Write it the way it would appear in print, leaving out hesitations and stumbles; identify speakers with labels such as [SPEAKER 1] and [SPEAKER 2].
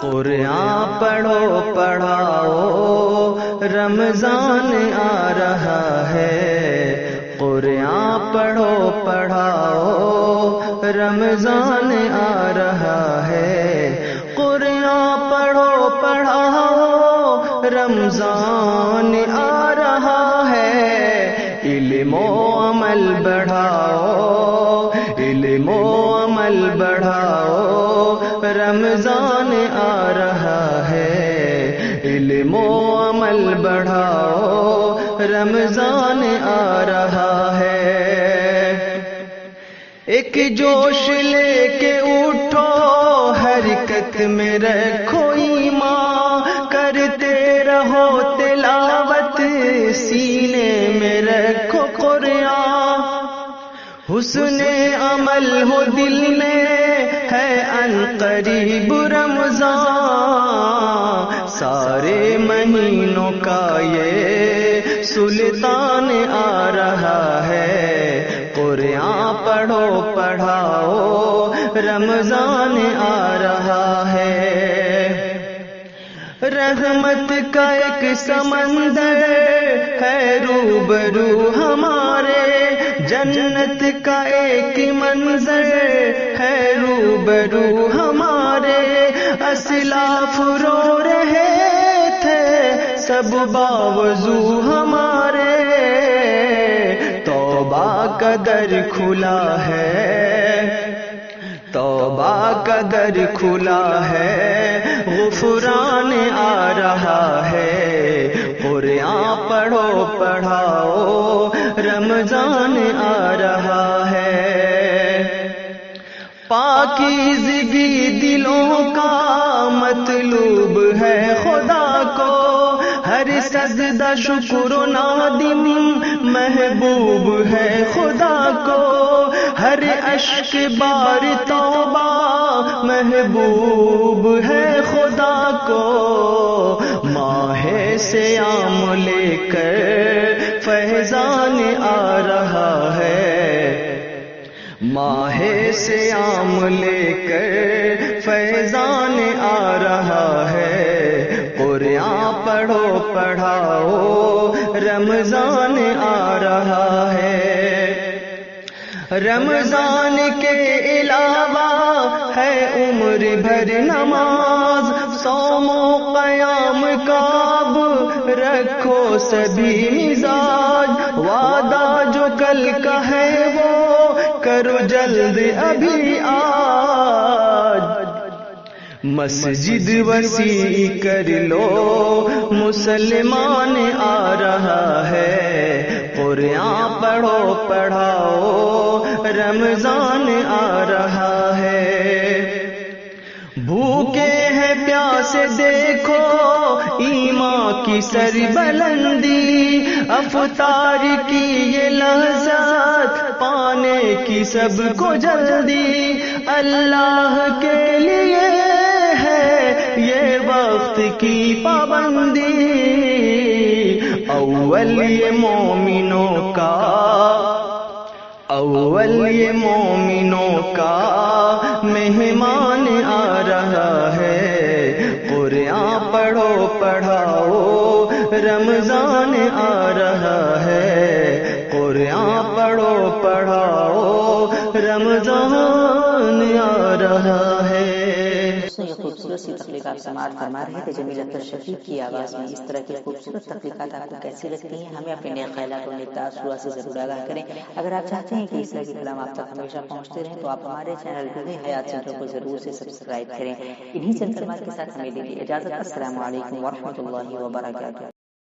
[SPEAKER 1] قرآن پڑھو پڑھاؤ رمضان آ رہا ہے، قرآن پڑھو پڑھاؤ رمضان آ رہا ہے، قرآن پڑھو پڑھاؤ رمضان آ رہا ہے، علم و عمل بڑھاؤ، علم و عمل بڑھاؤ رمضان آ رہا ہے، علم و عمل بڑھاؤ رمضان آ رہا ہے۔ ایک جوش لے کے اٹھو، حرکت میں رکھو ایمان، کرتے رہو تلاوت، سینے میں رکھو قرآن، حسن عمل ہو دل میں ہے ان قریب رمضان، سارے مہینوں کا یہ سلطان آ رہا ہے، قرآن پڑھو پڑھاؤ رمضان آ رہا ہے۔ رحمت کا ایک سمندر ہے روبرو ہمارے، جنت کا ایک منظر ہے روبرو ہمارے، اسلاف رو رہے تھے سب باوضو ہمارے، توبہ کا در کھلا ہے، توبہ کا در کھلا ہے، غفران آ رہا ہے، قرآن پڑھو پڑھاؤ رمضان آ رہا ہے۔ پاکیزگی دلوں کا مطلوب ہے خدا کو، ہر سجدہ شکر و نادم محبوب ہے خدا کو، ہر اشک بار توبہ محبوب ہے خدا کو، ماہ صیام لے کر فیضان آ رہا ہے، ماہ صیام لے کر فیضان آ رہا ہے، قرآن پڑھو پڑھاؤ رمضان آ رہا ہے۔ رمضان کے علاوہ ہے عمر بھر نماز، صوم و قیام کا اب رکھو سبھی مزاج، وعدہ جو کل کا ہے وہ کرو جلد ابھی آج، مسجد وسیع کر لو مسلمان آ رہا ہے، قرآن پڑھو پڑھاؤ رمضان آ رہا ہے۔ بھوکے ہیں پیاسے دیکھو ایمان کی سر بلندی، افطار کی یہ لذت پانے کی سب کو جلدی، اللہ کے لیے ہے یہ وقت کی پابندی، اول یہ مومنوں کا، اول یہ مومنوں کا مہمان آ رہا ہے، قرآن پڑھو پڑھاؤ رمضان آ رہا ہے، قرآن پڑھو پڑھاؤ رمضان آ رہا ہے۔
[SPEAKER 2] یہ خوبصورت سی تخلیقات سماعت فرما رہے تھے جمیل اختر شفیق کی آواز میں۔ اس طرح کی خوبصورت تخلیقات آپ کو کیسی لگتی ہیں؟ ہمیں اپنے نئے خیالات اور نئے تاثرات سے ضرور آگاہ کریں۔ اگر آپ چاہتے ہیں کہ اس طرح کے کلام آپ تک ہمیشہ پہنچتے رہیں تو آپ ہمارے چینل روح حیات سینٹر کو ضرور سے سبسکرائب کریں۔ انہی چند کلمات کے ساتھ ہمیں دیجیے اجازت۔ السلام علیکم ورحمۃ اللہ وبرکاتہ۔